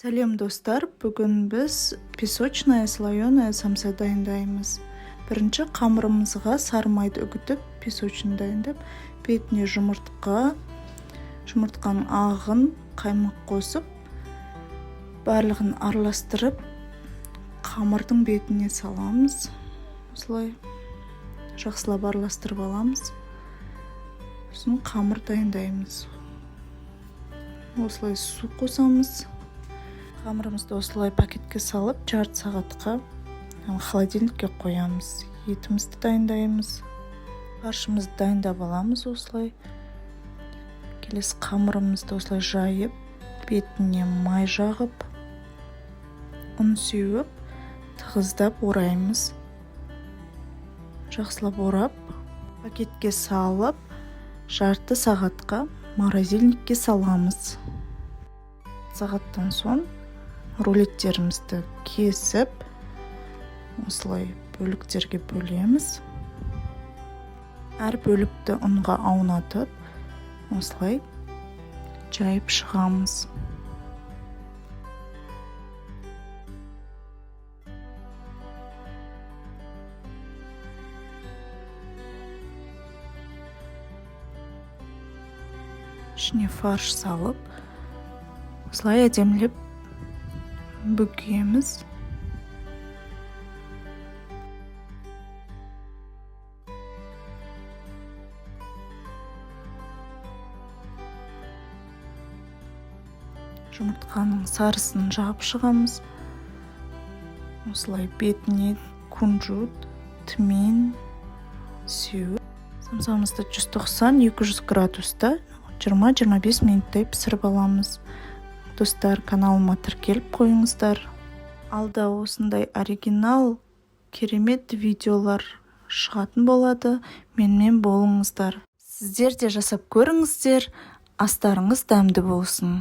Сәлем достар, бүгін біз песочное слоеное самса дайындаймыз. Бірінші қамырымызға сары майды үгітіп, песочный дайындап, бетіне жұмыртқаның ағын, қаймақ қосып, барлығын араластырып, қамырдың бетіне саламыз. Осылай жақсылап араластырып аламыз. Сосын қамыр дайындаймыз. Осылай су қосамыз. Қамырымызды осылай пакетке салып, жарты сағатқа холодильникке қоямыз. Етімізді дайындаймыз. Фаршымызды дайындап аламыз осылай. Келесі қамырымызды осылай жайып, бетіне май жағып, ұн сеуіп, тығыздап ораймыз. Жақсылап орап, пакетке салып, жарты сағатқа морозильникке саламыз. Сағаттан соң рулеттерімізді кесіп, осылай бөліктерге бөлеміз. Әр бөлікті ұнға аунатып, осылай жайып шығамыз. Ішіне фарш салып, осылай әдемілеп бүгеміз. Жұмыртқаның сарысын жағып шығамыз. Осылай бетіне кунжут, тмин, сеуіп. Самсамызды 190-200 градуста 20-25 минуттай пісіріп аламыз. Достар, каналыма тіркеліп қойыңыздар. Алда осындай оригинал, керемет видеолар шығатын болады. Менімен болыңыздар. Сіздер де жасап көріңіздер. Астарыңыз дәмді болсын.